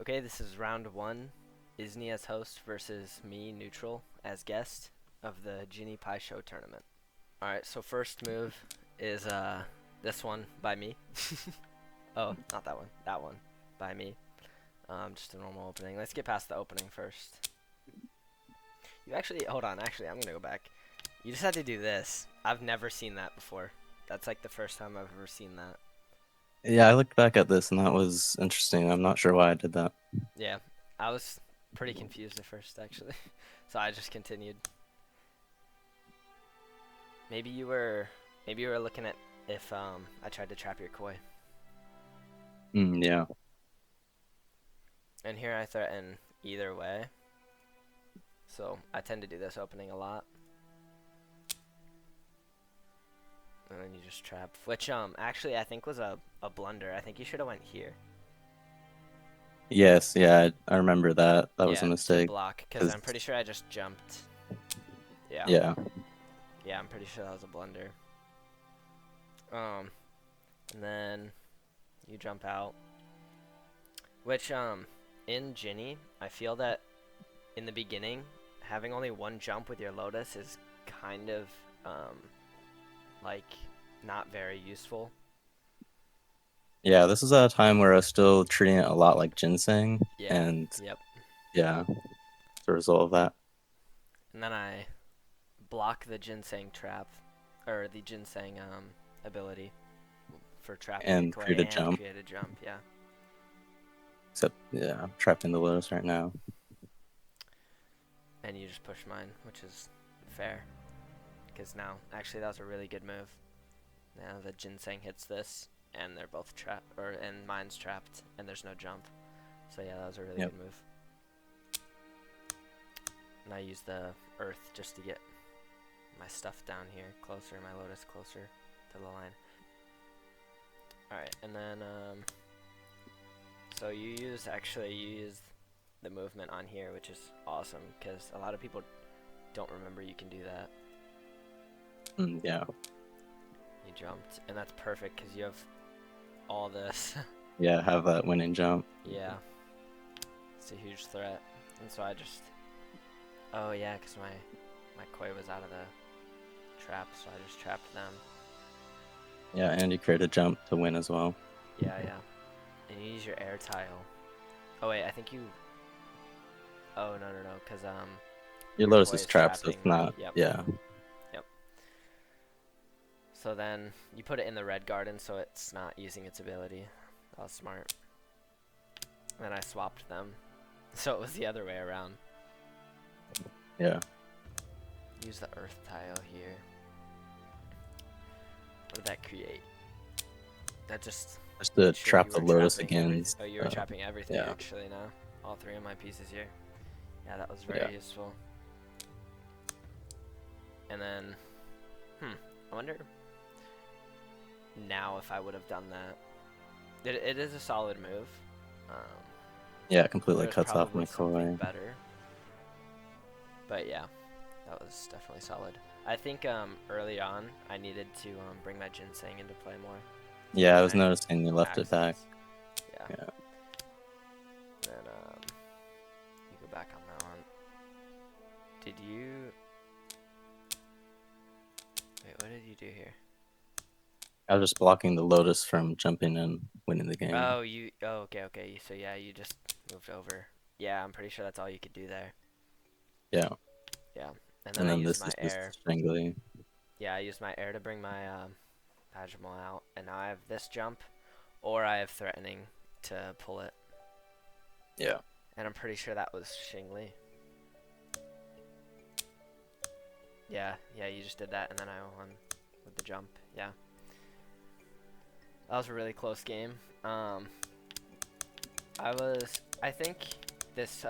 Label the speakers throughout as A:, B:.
A: Okay, this is round one. Isney as host versus me, neutral, as guest of the Genie Pie Show tournament. Alright, so first move is this one by me. Oh, not that one. That one by me. Just a normal opening. Let's get past the opening first. You actually, hold on, actually, I'm gonna go back. You just had to do this. I've never seen that before. That's like the first time I've ever seen that.
B: Yeah, I looked back at this and that was interesting. I'm not sure why I did that.
A: Yeah, I was pretty confused at first, actually. So I just continued. Maybe you were, maybe you were looking at if I tried to trap your koi.
B: Yeah.
A: And here I threaten either way. So I tend to do this opening a lot. And then you just trap, which actually I think was a blunder. I think you should have went here.
B: Yes, yeah, I remember that. That was a
A: Yeah, to
B: mistake.
A: block, because
B: 'Cause
A: I'm pretty sure I just jumped. Yeah.
B: yeah.
A: Yeah, I'm pretty sure that was a blunder. And then you jump out. Which in Gini, I feel that in the beginning, having only one jump with your Lotus is kind of like not very useful.
B: Yeah, this is at a time where I was still treating it a lot like ginseng,
A: Yeah.
B: and
A: Yep.
B: yeah, as a result of that.
A: And then I block the ginseng trap, or the ginseng ability for trapping your
B: And
A: koi
B: create a
A: and
B: jump.
A: create a jump. Yeah.
B: Except yeah, I'm trapped in the lotus right now.
A: And you just push mine, which is fair. Because now, actually, that was a really good move. Now the ginseng hits this, and they're both trapped, and mine's trapped, and there's no jump. So yeah, that was a really
B: Yep.
A: good move. And I use the earth just to get my stuff down here closer, my lotus closer to the line. Alright, and then, so you use the movement on here, which is awesome, because a lot of people don't remember you can do that.
B: Yeah.
A: You jumped, and that's perfect, because you have all this.
B: Yeah, have that winning jump.
A: Yeah. It's a huge threat. And so I just... Oh yeah, because my koi was out of the trap, so I just trapped them.
B: Yeah, and you create a jump to win as well.
A: Yeah, yeah. And you use your air tile. Oh wait, I think you... Oh, no, because
B: Your
A: your
B: lotus
A: koi
B: is
A: is
B: trapped, so
A: trapping...
B: it's not.
A: Yep.
B: Yeah.
A: Yep. So then you put it in the red garden so it's not using its ability. That was smart. Then I swapped them. So it was the other way around.
B: Yeah.
A: Use the earth tile here. What did that create? That just
B: Just to
A: made sure
B: trap
A: you
B: the
A: were
B: lotus
A: trapping
B: again.
A: everything. Oh, you were trapping everything
B: Yeah.
A: actually now. All three of my pieces here. Yeah, that was very useful. And then, I wonder now if I would have done that. It is a solid move.
B: Yeah, it completely
A: There's
B: cuts off
A: probably
B: my
A: something
B: koi.
A: better. But yeah, that was definitely solid. I think early on I needed to bring my ginseng into play more. To
B: Yeah,
A: use
B: I was
A: my
B: noticing you left it back.
A: axes. Yeah.
B: Yeah.
A: Then you go back on that one. Did you? Wait, what did you do here?
B: I was just blocking the lotus from jumping and winning the game.
A: Oh, you. Oh, okay. So yeah, you just moved over. Yeah, I'm pretty sure that's all you could do there.
B: Yeah.
A: Yeah, and then
B: And
A: I
B: then
A: used
B: this
A: my
B: is
A: air.
B: just strangly.
A: Yeah, I used my air to bring my Pajamol out, and now I have this jump, or I have threatening to pull it.
B: Yeah.
A: And I'm pretty sure that was Xingli. Yeah, you just did that, and then I won with the jump. Yeah. That was a really close game. I think this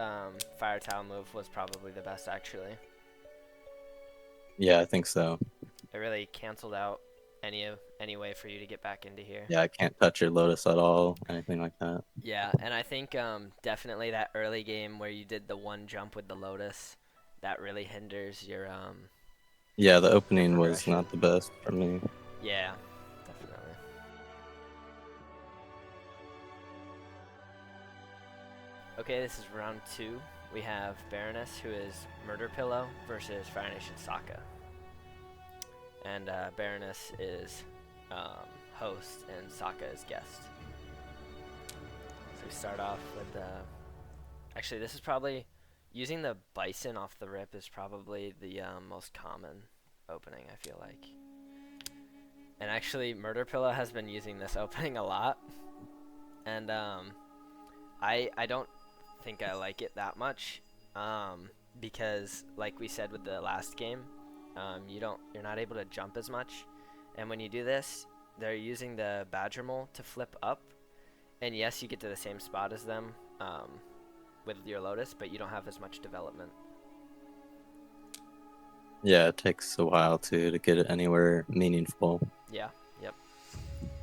A: fire tile move was probably the best actually.
B: Yeah, I think so.
A: It really canceled out any way for you to get back into here.
B: Yeah, I can't touch your lotus at all, anything like that.
A: Yeah, and I think definitely that early game where you did the one jump with the lotus, that really hinders your
B: Yeah, the
A: your
B: opening was
A: progression.
B: not the best for me.
A: Yeah, definitely. Okay, this is round 2. We have Baroness, who is Murder Pillow, versus Fire Nation Sokka. And Baroness is host, and Sokka is guest. So we start off with actually, this is probably using the bison off the rip is probably the most common opening, I feel like. And actually, Murder Pillow has been using this opening a lot, and I don't think I like it that much, because like we said with the last game, you're not able to jump as much, and when you do this, they're using the Badger Mole to flip up, and yes, you get to the same spot as them with your Lotus, but you don't have as much development.
B: Yeah, it takes a while to get it anywhere meaningful.
A: Yeah, yep.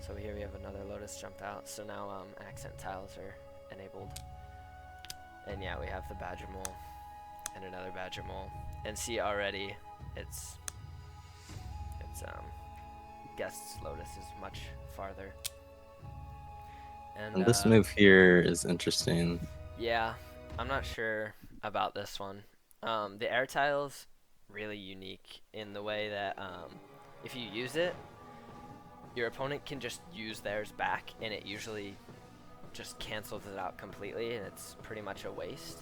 A: So here we have another Lotus jump out. So now accent tiles are enabled. And yeah, we have the Badger Mole and another Badger Mole. And see already, it's Guest's Lotus is much farther.
B: And this move here is interesting.
A: Yeah, I'm not sure about this one. The air tile's really unique in the way that if you use it, your opponent can just use theirs back, and it usually just cancels it out completely, and it's pretty much a waste.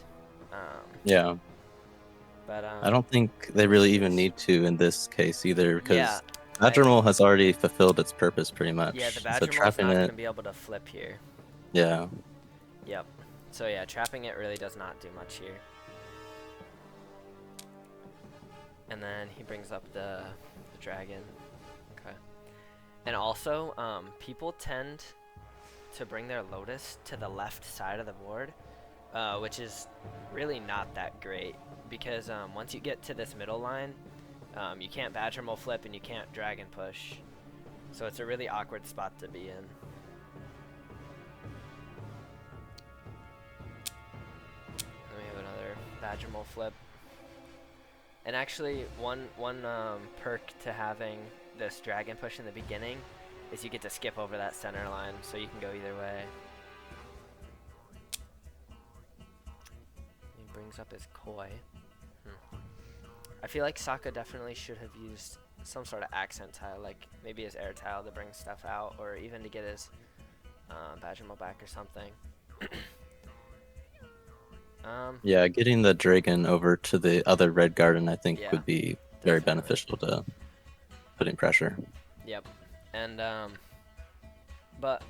B: Yeah.
A: But
B: I don't think they really even need to in this case either, because
A: yeah,
B: Badger Mole has already fulfilled its purpose pretty much.
A: Yeah, the
B: so
A: Badger Mole's
B: trapping
A: not
B: it,
A: going to be able to flip here.
B: Yeah.
A: Yep. So yeah, trapping it really does not do much here. And then he brings up the dragon. Okay. And also, people tend to bring their Lotus to the left side of the board, which is really not that great, because once you get to this middle line, you can't Badger Mole flip and you can't dragon push. So it's a really awkward spot to be in. And we have another Badger Mole flip. And actually, one perk to having this dragon push in the beginning is you get to skip over that center line, so you can go either way. He brings up his koi. I feel like Sokka definitely should have used some sort of accent tile, like maybe his air tile to bring stuff out, or even to get his Badger Mole back or something.
B: Yeah, getting the dragon over to the other red garden, I think,
A: Yeah,
B: would be very
A: definitely
B: beneficial to putting pressure.
A: Yep. And but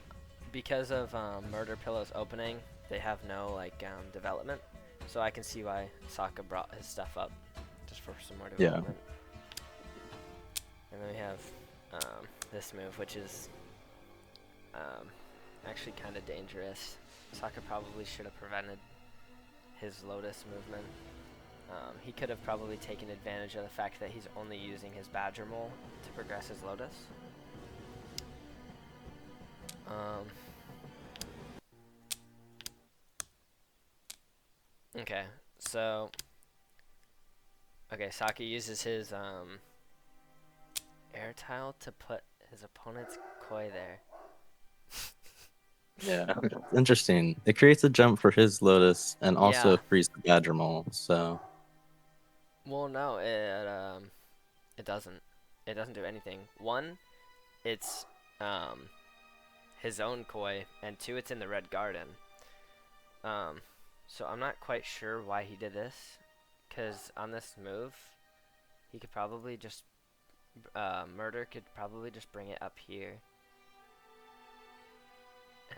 A: because of Murder Pillow's opening, they have no like development, so I can see why Sokka brought his stuff up just for some more development. And then we have this move, which is actually kind of dangerous. Sokka probably should have prevented his Lotus movement. He could have probably taken advantage of the fact that he's only using his Badger Mole to progress his Lotus. Okay, so Sokka uses his air tile to put his opponent's koi there.
B: Yeah, interesting. It creates a jump for his Lotus and also frees the Badger Mole. So.
A: Well, no, it doesn't. It doesn't do anything. One, it's his own koi, and two, it's in the red garden. So I'm not quite sure why he did this, because on this move, he could probably just Murder could probably just bring it up here.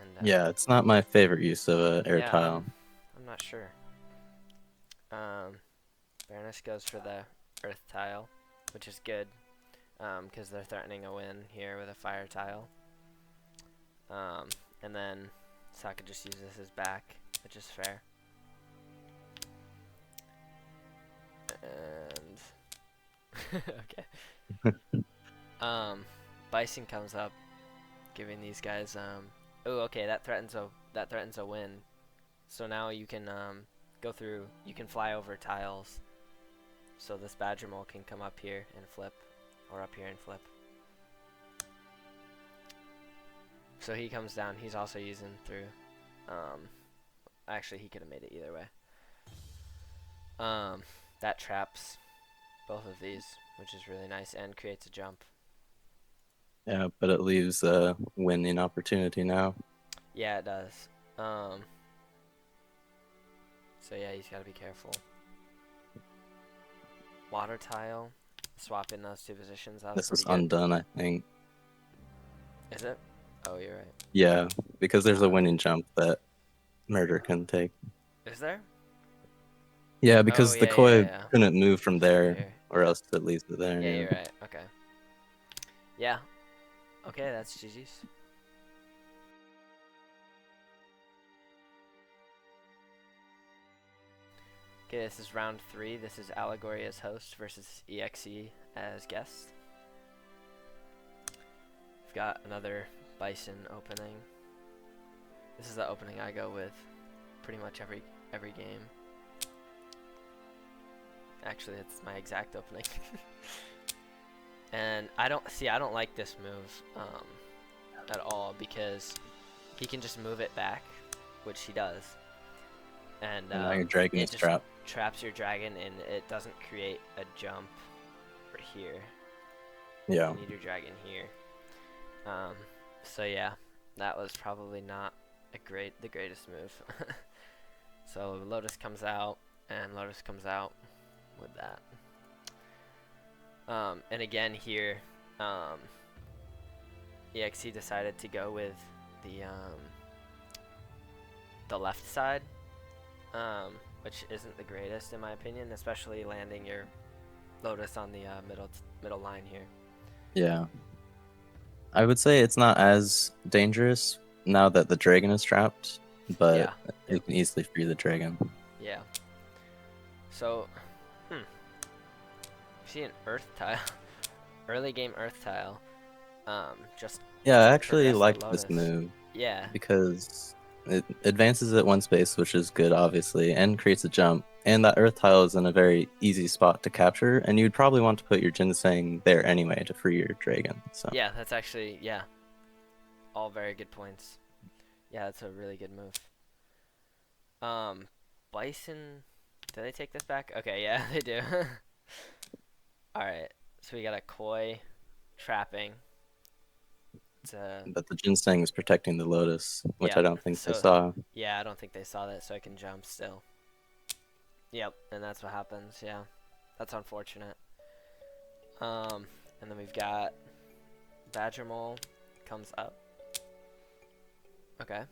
A: And
B: yeah, it's not my favorite use of an air tile.
A: I'm not sure. Baroness goes for the earth tile, which is good, because they're threatening a win here with a fire tile. And then Sokka just uses his back, which is fair. And okay. Bison comes up, giving these guys oh, okay, that threatens a win. So now you can go through, you can fly over tiles. So this Badger Mole can come up here and flip, or up here and flip. So he comes down, he's also using through actually, he could have made it either way. Um, that traps both of these, which is really nice, and creates a jump.
B: Yeah, but it leaves a winning opportunity now.
A: Yeah, it does. Um, so yeah, he's got to be careful. Water tile, swap in those two positions. That was
B: This is
A: pretty good.
B: undone, I think.
A: Is it? Oh, you're right.
B: Yeah, because there's a
A: Uh,
B: winning jump that Murder can take.
A: is there?
B: Yeah,
A: Oh
B: because the
A: yeah, yeah,
B: koi
A: yeah.
B: couldn't move from
A: It's over
B: there,
A: here.
B: or
A: Yep.
B: else it leaves it there.
A: Yeah,
B: Yeah.
A: you're right. Okay. Yeah. Okay, that's GG's. Okay, this is round 3. This is Allegory as host versus EXE as guest. We've got another Bison opening. This is the opening I go with pretty much every game. Actually, it's my exact opening. And I don't like this move at all because he can just move it back, which he does, and
B: And now your dragon
A: it
B: is
A: just
B: trapped.
A: traps your dragon, and it doesn't create a jump for here.
B: Yeah.
A: You need your dragon here. So yeah, that was probably not the greatest move. So Lotus comes out, and Lotus comes out with that. And again here, EXE decided to go with the left side, which isn't the greatest in my opinion, especially landing your Lotus on the middle line here.
B: Yeah. I would say it's not as dangerous now that the dragon is trapped, but
A: Yeah.
B: you
A: Yep.
B: can easily free the dragon.
A: Yeah. So, see an Earth tile, early game Earth tile. Just
B: Yeah, I actually
A: progress the
B: like this
A: Lotus.
B: move
A: Yeah.
B: because it advances at one space, which is good, obviously, and creates a jump. And that earth tile is in a very easy spot to capture, and you'd probably want to put your ginseng there anyway to free your dragon. So
A: Yeah, that's actually all very good points. Yeah, that's a really good move. Bison, do they take this back? Okay, yeah, they do. All right, so we got a koi trapping.
B: but the ginseng is protecting the lotus, which
A: Yeah,
B: I don't think they
A: so
B: saw.
A: yeah, I don't think they saw that, so I can jump still. Yep, and that's what happens. Yeah, that's unfortunate. And then we've got Badger Mole comes up. Okay.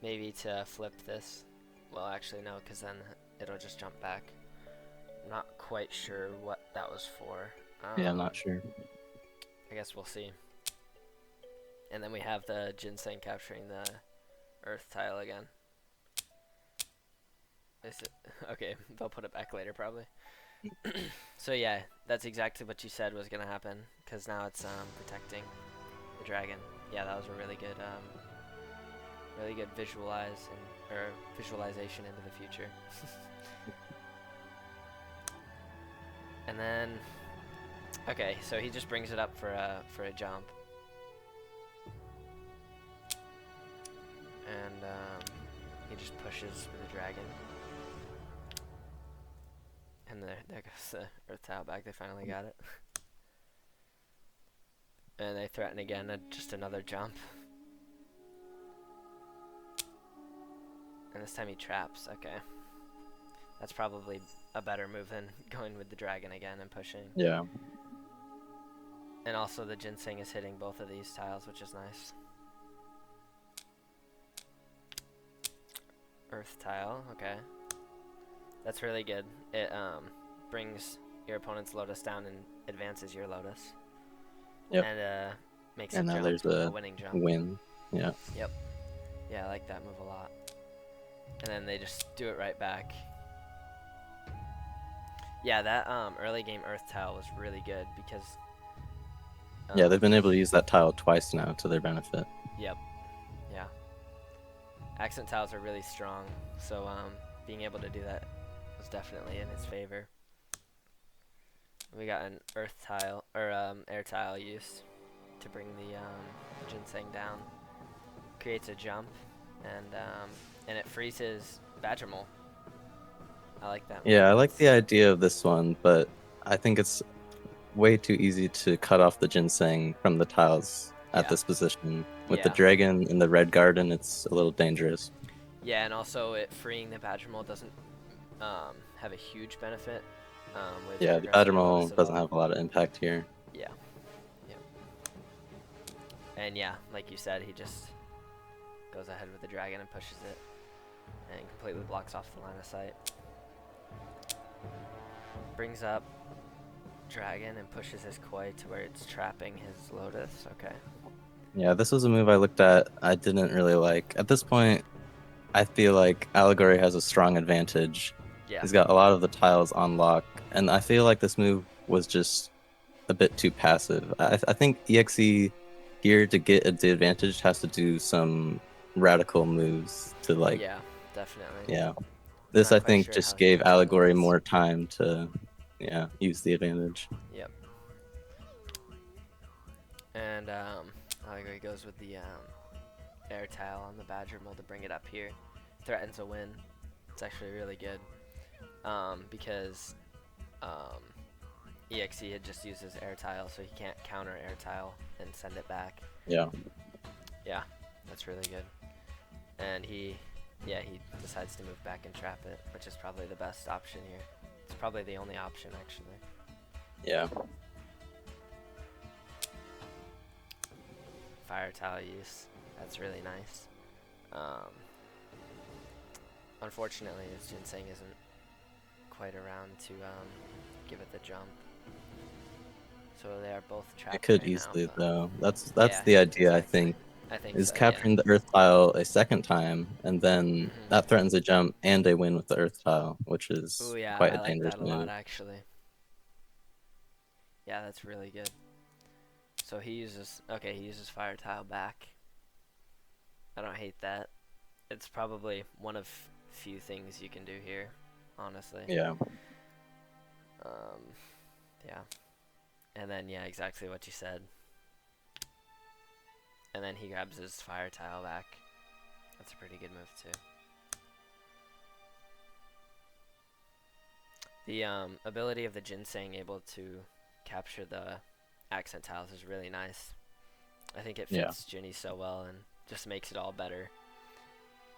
A: Maybe to flip this. Well, actually no, because then it'll just jump back. I'm not quite sure what that was for.
B: Yeah, I'm not sure.
A: I guess we'll see. And then we have the ginseng capturing the earth tile again. Is it? Okay, they'll put it back later probably. So yeah, that's exactly what you said was gonna happen, because now it's protecting the dragon. Yeah, that was a really good visualization into the future. And then, okay, so he just brings it up for a jump, and he just pushes for the dragon. And there goes the earth tile back. They finally got it. And they threaten again, just another jump. And this time he traps. Okay. That's probably a better move than going with the dragon again and pushing.
B: Yeah.
A: And also the ginseng is hitting both of these tiles, which is nice. Earth tile, okay. That's really good. It brings your opponent's lotus down and advances your lotus.
B: Yep.
A: And makes
B: And
A: a
B: now
A: jump,
B: there's
A: a
B: a
A: winning jump.
B: win. Yeah.
A: Yep. Yeah, I like that move a lot. And then they just do it right back. Yeah, that early game earth tile was really good because
B: Yeah, they've been able to use that tile twice now to their benefit.
A: Yep. Yeah. Accent tiles are really strong, so being able to do that was definitely in his favor. We got an earth tile or air tile used to bring the ginseng down. Creates a jump, and it freezes Badgermole. I like that move.
B: Yeah, I like the idea of this one, but I think it's way too easy to cut off the ginseng from the tiles at
A: Yeah,
B: this position. With the
A: yeah,
B: dragon in the red garden, it's a little dangerous.
A: yeah, and also it freeing the Badgermole doesn't have a huge benefit with
B: Yeah, the
A: progressing your Lotus
B: Badgermole
A: at
B: doesn't
A: all.
B: have a lot of impact here.
A: Yeah, yeah, and yeah, like you said, he just goes ahead with the dragon and pushes it, and completely blocks off the line of sight. Brings up dragon and pushes his koi to where it's trapping his Lotus. Okay.
B: Yeah, this was a move I looked at. I didn't really like. At this point, I feel like Allegory has a strong advantage.
A: Yeah.
B: He's got a lot of the tiles on lock, and I feel like this move was just a bit too passive. I think EXE here to get the advantage has to do some radical moves to like,
A: Yeah, definitely.
B: yeah.
A: I'm
B: This
A: not
B: I
A: quite
B: think
A: sure how
B: just
A: he
B: gave
A: can handle
B: Allegory
A: this.
B: more time to, yeah, use the advantage.
A: Yep. And Allegory goes with the air tile on the Badgermole to bring it up here. Threatens a win. It's actually really good because um, EXE had just used his air tile, so he can't counter air tile and send it back.
B: Yeah.
A: Yeah, that's really good. And he decides to move back and trap it, which is probably the best option here. It's probably the only option, actually.
B: Yeah.
A: Fire tile use. That's really nice. Unfortunately, his Ginseng isn't quite around to give it the jump. So they are both
B: It
A: trapped
B: could
A: right now.
B: easily
A: But
B: though. That's
A: yeah,
B: the idea I
A: exactly.
B: think.
A: I think
B: Is
A: so. Yeah.
B: capturing the earth tile a second time, and then that
A: Mhm.
B: threatens a jump and a win with the earth tile, which
A: Ooh,
B: is
A: yeah,
B: quite
A: I
B: a
A: like
B: dangerous
A: that a lot
B: move.
A: actually. Yeah, that's really good. So he uses he uses fire tile back. I don't hate that. It's probably one of few things you can do here, honestly.
B: Yeah.
A: Um, yeah. And then yeah, exactly what you said. And then he grabs his fire tile back. That's a pretty good move too. The ability of the ginseng able to capture the accent tiles is really nice. I think it
B: Yeah.
A: fits Ginny so well and just makes it all better.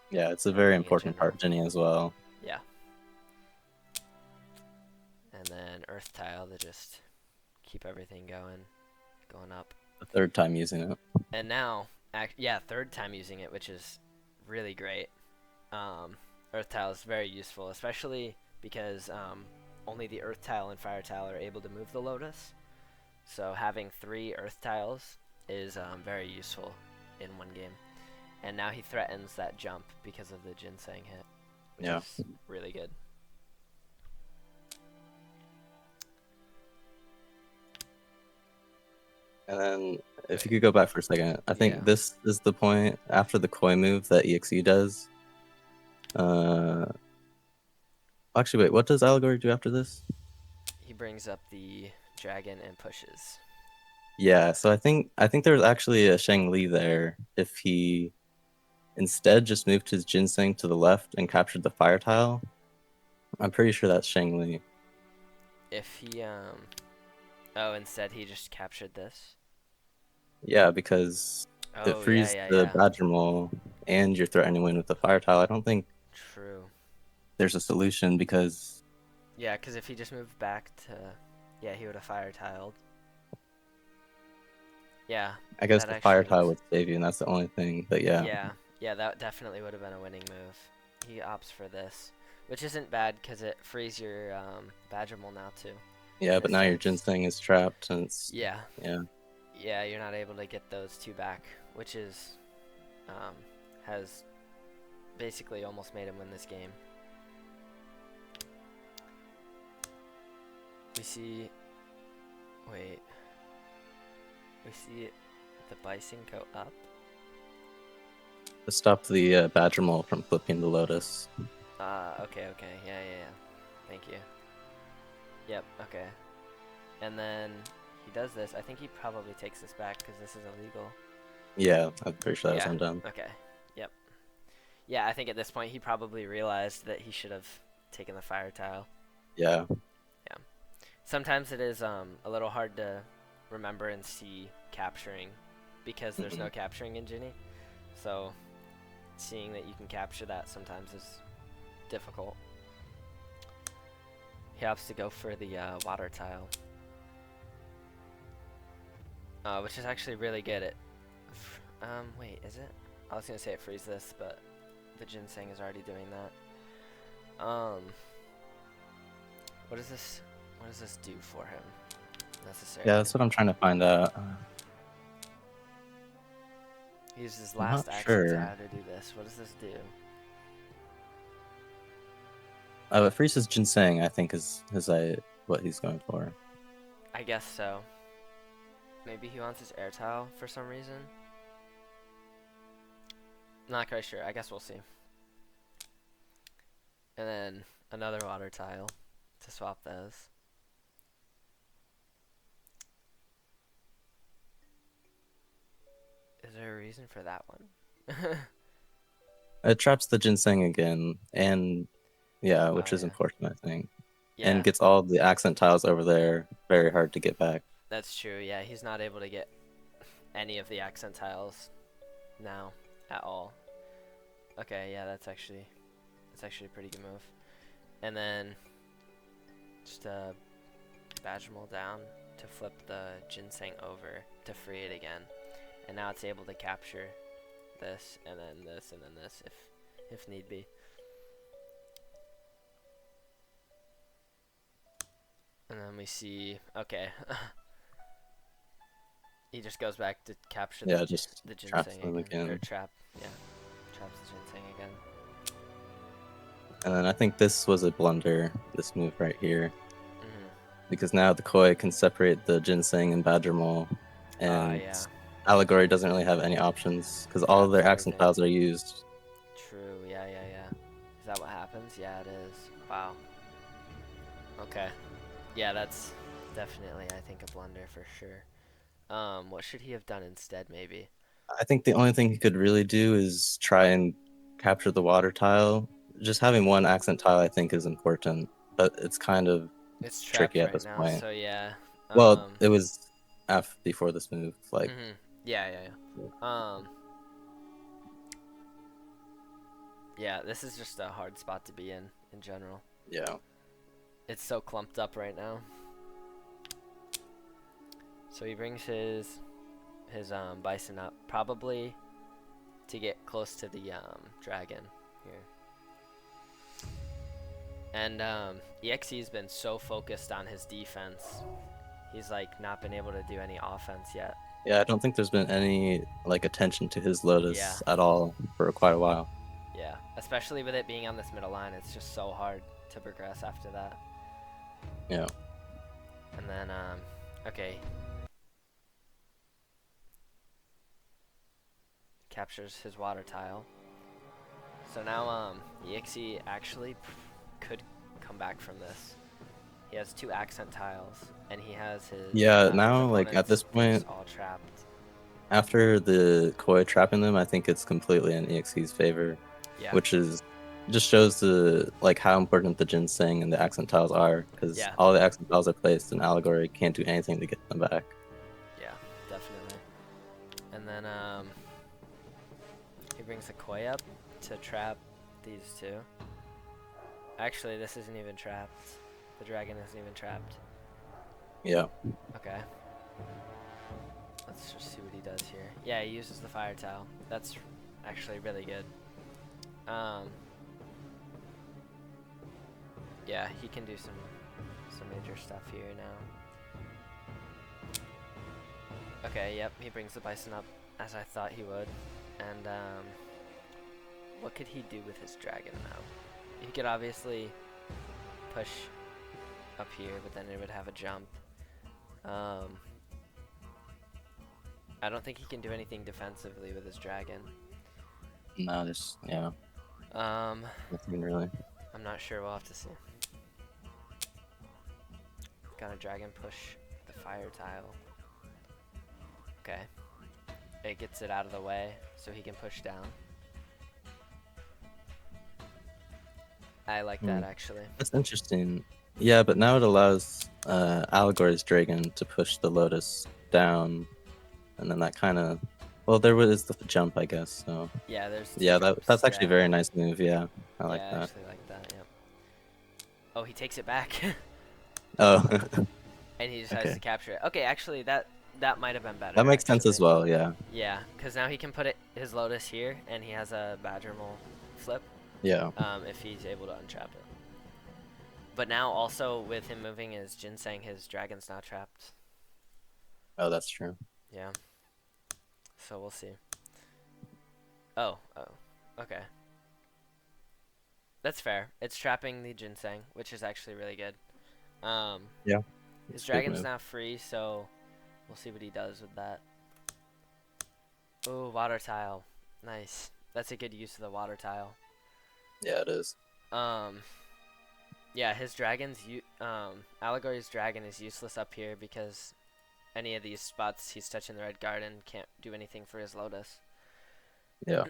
B: Yeah, it's a very
A: Everything in
B: important
A: general.
B: part of Gini as well.
A: Yeah. And then earth tile to just keep everything going up.
B: The third time using it.
A: And now, yeah, third time using it, which is really great. Earth tile is very useful, especially because only the earth tile and fire tile are able to move the Lotus. So having 3 earth tiles is very useful in one game. And now he threatens that jump because of the ginseng hit, which
B: Yeah.
A: is really good.
B: And then if you could go back for a second, I
A: Yeah.
B: think this is the point after the koi move that EXE does. Actually, wait, what does Allegory do after this?
A: He brings up the dragon and pushes.
B: Yeah, so I think there's actually a Shang Li there if he instead just moved his ginseng to the left and captured the fire tile. I'm pretty sure that's Shang Li.
A: If he oh, instead he just captured this.
B: Yeah, because it
A: Oh, yeah,
B: frees
A: yeah,
B: the
A: yeah.
B: Badger Mole and you're threatening win with the fire tile. I don't think
A: True.
B: there's a solution because
A: Yeah, because if he just moved back to, yeah, he would have fire tiled. Yeah,
B: I guess
A: that
B: the fire
A: actually
B: tile
A: was.
B: would save you, and that's the only thing. But yeah,
A: Yeah, yeah, that definitely would have been a winning move. He opts for this, which isn't bad because it frees your Badgermole now too.
B: yeah.
A: In a
B: But now your
A: sense.
B: ginseng is trapped, and it's
A: Yeah,
B: yeah,
A: yeah, you're not able to get those 2 back, which is um, has basically almost made him win this game. We see. Wait. We see the bison go up.
B: to stop the Badger Mole from flipping the Lotus.
A: Okay, okay. Yeah, yeah, yeah. Thank you. Yep, okay. And then he does this. I think he probably takes this back because this is illegal.
B: Yeah, I'm pretty sure that was
A: Yeah,
B: undone.
A: okay. Yep. Yeah, I think at this point he probably realized that he should have taken the fire tile.
B: Yeah.
A: Yeah. Sometimes it is a little hard to remember and see capturing because there's
B: Hmm.
A: no capturing in Gini. So seeing that you can capture that sometimes is difficult. He opts to go for the water tile, which is actually really good at. Wait, is it? I was gonna say it frees this, but the ginseng is already doing that. What does this? What does this do for him necessarily?
B: Yeah, that's what I'm trying to find out.
A: He uses his
B: I'm not
A: last action
B: sure.
A: tile to do this. What does this do?
B: But Freeze's Ginseng, I think, is what he's going for.
A: I guess so. Maybe he wants his air tile for some reason. Not quite sure. I guess we'll see. And then another water tile to swap those. Is there a reason for that one?
B: It traps the Ginseng again, and yeah,
A: Oh
B: which is
A: yeah.
B: important, I think. And
A: Yeah,
B: gets all the accent tiles over there very hard to get back.
A: that's true. Yeah, he's not able to get any of the accent tiles now at all. Okay, yeah, that's actually a pretty good move. And then just badge roll down to flip the ginseng over to free it again. And now it's able to capture this and then this and then this if need be. And then we see, okay, he just goes back to capture
B: Yeah, just
A: the
B: traps
A: ginseng
B: them
A: again, or
B: again.
A: yeah, traps the ginseng again.
B: And then I think this was a blunder, this move right here,
A: Mhm.
B: because now the Koi can separate the Ginseng and Badger Mole, and
A: Yeah,
B: Allegory doesn't really have any options because all of
A: traps
B: their accent
A: everything.
B: tiles are used.
A: True. Yeah, yeah, yeah. Is that what happens? Yeah, it is. Wow. Okay. Yeah, that's definitely, I think, a blunder for sure. What should he have done instead, maybe?
B: I think the only thing he could really do is try and capture the water tile. Just having one accent tile, I think, is important, but it's kind of
A: It's
B: tricky
A: trapped
B: at
A: right
B: this
A: now,
B: point.
A: so yeah.
B: Well, it was before this move, like.
A: Mhm. Yeah, yeah, yeah. Yeah, this is just a hard spot to be in general.
B: Yeah.
A: It's so clumped up right now. So he brings his bison up, probably to get close to the dragon here. And EXE's been so focused on his defense, he's like not been able to do any offense yet.
B: Yeah, I don't think there's been any like attention to his
A: Yeah,
B: Lotus at all for quite a while.
A: yeah. Especially with it being on this middle line, it's just so hard to progress after that.
B: Yeah.
A: And then, okay, captures his water tile. So now, EXE actually could come back from this. He has two accent tiles, and he has
B: Yeah,
A: his
B: now like at
A: opponent's
B: this
A: things
B: point,
A: all trapped.
B: after the Koi trapping them, I think it's completely in EXE's favor,
A: Yeah,
B: which is just shows the like how important the ginseng and the accent tiles are, because
A: yeah,
B: all the accent tiles are placed and Allegory can't do anything to get them back.
A: yeah, definitely. And then, he brings the koi up to trap these two. Actually, this isn't even trapped. The dragon isn't even trapped.
B: Yeah.
A: Okay. Let's just see what he does here. Yeah, he uses the fire tile. That's actually really good. Yeah, he can do some major stuff here now. Okay, yep, he brings the bison up as I thought he would. And what could he do with his dragon now? He could obviously push up here, but then it would have a jump. I don't think he can do anything defensively with his dragon.
B: No, there's yeah,
A: Um,
B: nothing really.
A: I'm not sure. We'll have to see. Got a dragon push the fire tile. Okay. It gets it out of the way so he can push down. I like
B: Hmm.
A: that actually.
B: That's interesting. Yeah, but now it allows Allegory's Dragon to push the Lotus down, and then that kind of, well, there was the jump, I guess. So
A: Yeah, there's two
B: yeah,
A: jumps.
B: that's actually a
A: Yeah.
B: very nice move. Yeah, I like
A: Yeah, I
B: that.
A: actually like that. Yep. Oh, he takes it back,
B: Oh,
A: and he decides
B: okay,
A: to capture it. Okay, actually, that might have been better.
B: that makes sense as
A: Actually,
B: well. Yeah,
A: yeah, because now he can put his Lotus here, and he has a Badgermole flip.
B: yeah.
A: If he's able to untrap it. But now also with him moving his Ginseng, his dragon's not trapped.
B: Oh, that's true.
A: Yeah. So we'll see. Oh, okay. That's fair. It's trapping the Ginseng, which is actually really good. Um,
B: Yeah,
A: his
B: it's a good
A: dragon's
B: move.
A: now free, so we'll see what he does with that. Ooh, water tile. Nice. That's a good use of the water tile.
B: Yeah, it is.
A: Um, yeah, his Allegory's dragon is useless up here because any of these spots he's touching the red garden can't do anything for his Lotus.
B: Yeah,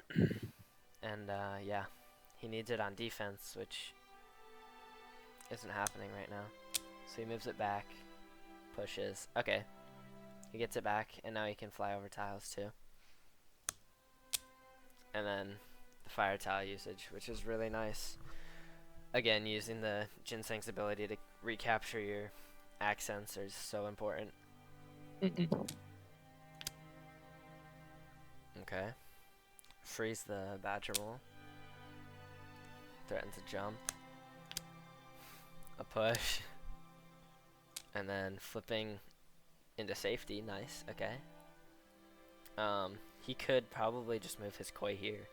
A: And yeah, he needs it on defense, which isn't happening right now. So he moves it back, pushes. Okay, he gets it back, and now he can fly over tiles too. And then the fire tile usage, which is really nice. Again, using the Ginseng's ability to recapture your accents is so important. Okay. Freeze the Badgermole. Threatens a jump. A push. And then flipping into safety. Nice. Okay. He could probably just move his Koi here.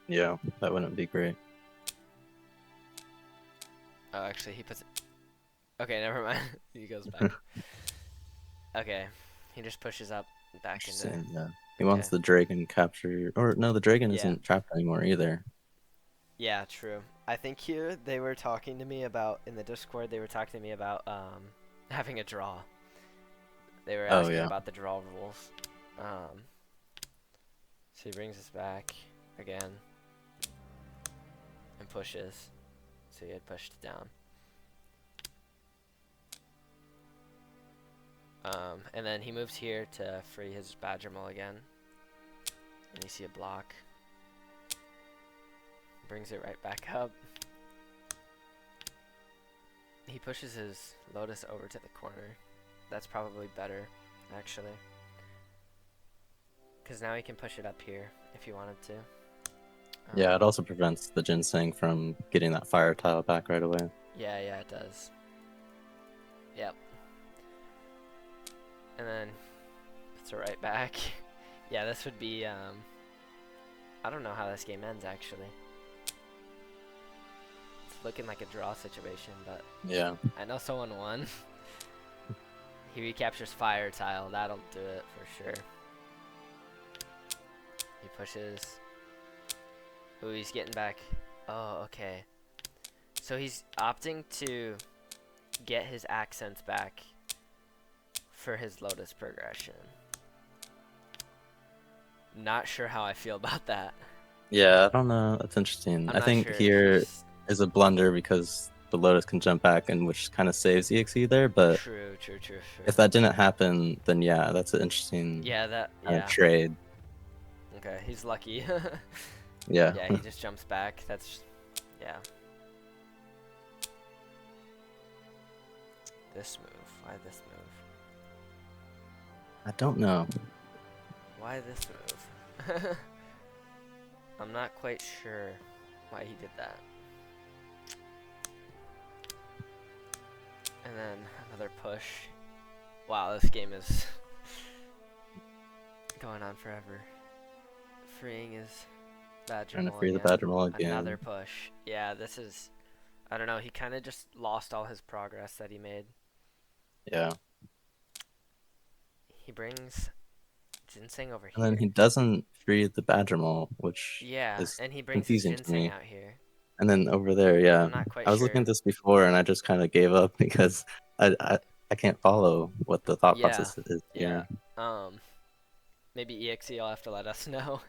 B: yeah, that wouldn't be great.
A: Oh, actually, he puts it. Okay, never mind. He goes back. Okay, he just pushes up back into.
B: Interesting. Yeah, he
A: Okay.
B: wants the dragon capture, or no, the dragon
A: Yeah.
B: isn't trapped anymore either.
A: Yeah, true. I think here they were talking to me about in the Discord. They were talking to me about having a draw. They were
B: Oh
A: asking
B: yeah,
A: about the draw rules. So he brings us back again and pushes. So he had pushed it down. And then he moves here to free his Badgermole again. And you see a block. Brings it right back up. He pushes his Lotus over to the corner. That's probably better, actually. Because now he can push it up here if he wanted to.
B: yeah. It also prevents the ginseng from getting that fire tile back right away.
A: Yeah, it does. Yep. And then puts it right back. Yeah, this would be, I don't know how this game ends, actually. It's looking like a draw situation, but
B: Yeah,
A: I know someone won. He recaptures fire tile. That'll do it for sure. He pushes. Ooh, he's getting back. Oh, okay. So he's opting to get his accents back for his Lotus progression. Not sure how I feel about that.
B: yeah. I don't know. That's interesting.
A: I'm
B: I
A: not
B: think
A: sure.
B: here is a blunder because the lotus can jump back, and which kind of saves EXE there. But
A: True.
B: if that didn't happen, then yeah, that's an interesting
A: Yeah,
B: trade.
A: Okay, he's lucky.
B: Yeah.
A: Yeah, he just jumps back. Yeah. This move. Why this move?
B: I don't know.
A: Why this move? I'm not quite sure why he did that. And then another push. Wow, this game is going on forever. Freeing his
B: Trying to
A: Badgermole
B: free the
A: again.
B: Badgermole again.
A: Another push. Yeah, this is... I don't know, he kind of just lost all his progress that he made.
B: Yeah.
A: He brings Ginseng over
B: And
A: here.
B: then he doesn't free the Badgermole, which
A: Yeah,
B: is
A: and he brings his
B: confusing to
A: Ginseng
B: me.
A: out here.
B: And then over there, yeah.
A: I'm not quite
B: I was
A: sure.
B: looking at this before and I just kind of gave up because I can't follow what the thought
A: Yeah,
B: process is
A: yeah.
B: here.
A: Maybe EXE will have to let us know.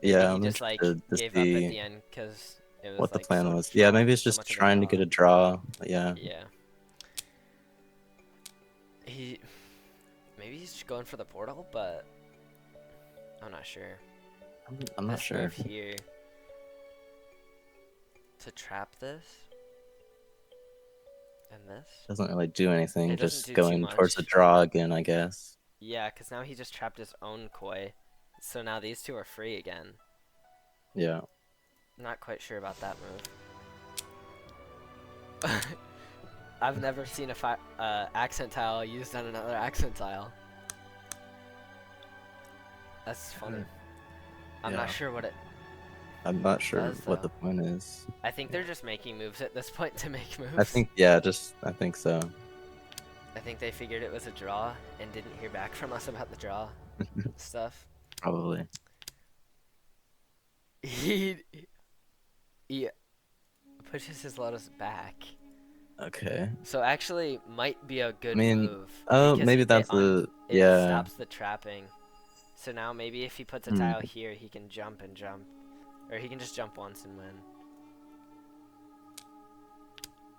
A: Maybe
B: Yeah,
A: he
B: I'm
A: just like
B: interested to
A: gave up at
B: see.
A: the end because It was
B: what the
A: like
B: plan
A: so
B: was. Yeah, maybe it's
A: so
B: just
A: much of a
B: trying to
A: draw.
B: get a draw. Yeah.
A: Yeah. He maybe he's just going for the portal, but I'm not sure.
B: I'm not
A: This
B: sure.
A: move here to trap this and this.
B: Doesn't really do anything.
A: It doesn't
B: Just
A: do too
B: going towards the
A: much.
B: draw again, I guess.
A: Yeah, because now he just trapped his own koi. So now these two are free again.
B: Yeah.
A: Not quite sure about that move. I've never seen a accent tile used on another accent tile. That's funny. I'm not
B: Yeah.
A: sure what it
B: I'm not sure
A: does
B: what
A: though.
B: the point is.
A: I think they're just making moves at this point to make
B: I
A: moves.
B: think, yeah, I think so.
A: I think they figured it was a draw and didn't hear back from us about the draw stuff.
B: Probably.
A: He pushes his lotus back.
B: Okay.
A: So actually might be a
B: I
A: good
B: mean,
A: move
B: oh,
A: because
B: maybe that's the,
A: it
B: yeah.
A: stops the trapping. So now maybe if he puts a
B: Hmm.
A: tile here, he can jump and jump. Or he can just jump once and win.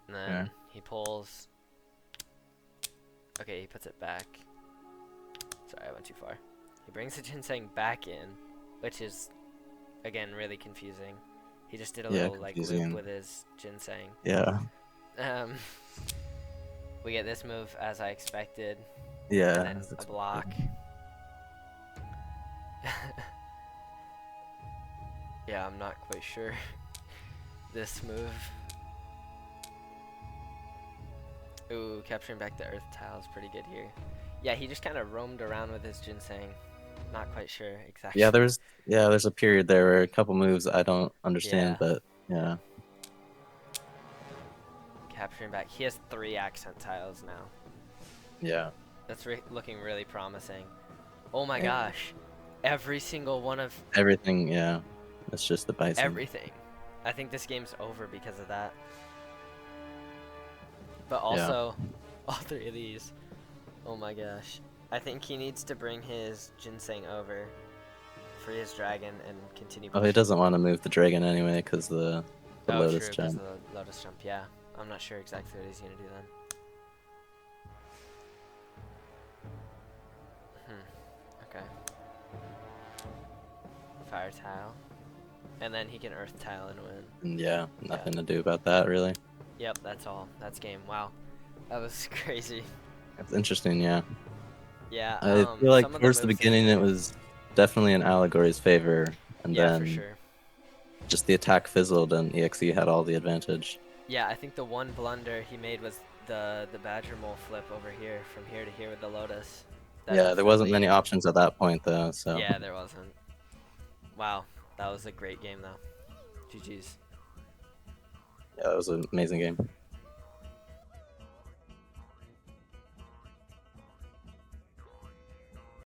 A: And then
B: Yeah.
A: he pulls. Okay, he puts it back. Sorry, I went too far. He brings the ginseng back in, which is, again, really confusing. He just did a
B: Yeah,
A: little like loop
B: confusing.
A: with his ginseng.
B: Yeah.
A: Um, we get this move as I expected,
B: Yeah.
A: and then a block. Yeah, I'm not quite sure. This move. Ooh, capturing back the earth tile is pretty good here. Yeah, he just kind of roamed around with his ginseng. Not quite sure exactly.
B: Yeah, there's a period there where a couple moves I don't understand,
A: Yeah.
B: but yeah.
A: Capturing back. He has 3 accent tiles now.
B: Yeah.
A: That's looking really promising. Oh my
B: And
A: gosh. Every single one of
B: everything, yeah. It's just the bison.
A: everything. I think this game's over because of that. But also, all 3 of these. Oh my gosh. I think he needs to bring his ginseng over, free his dragon, and continue
B: Oh,
A: pushing.
B: he doesn't want to move the dragon anyway because the
A: Oh,
B: lotus
A: true, because
B: jump.
A: of the lotus jump, yeah. I'm not sure exactly what he's going to do then. Okay. Fire tile. And then he can earth tile and win.
B: And yeah, nothing to do about that really.
A: Yep, that's all. That's game. Wow. That was crazy.
B: It's interesting, yeah.
A: Yeah,
B: I feel like
A: some of
B: towards the
A: moves
B: beginning it was definitely in Allegory's favor, and
A: yeah, for
B: then
A: sure.
B: just the attack fizzled and EXE had all the advantage.
A: Yeah, I think the one blunder he made was the badger mole flip over here, from here to here with the lotus. That
B: Yeah, there wasn't many
A: definitely-
B: options at that point though, so.
A: Yeah, there wasn't. Wow, that was a great game though. GG's.
B: Yeah, it was an amazing game.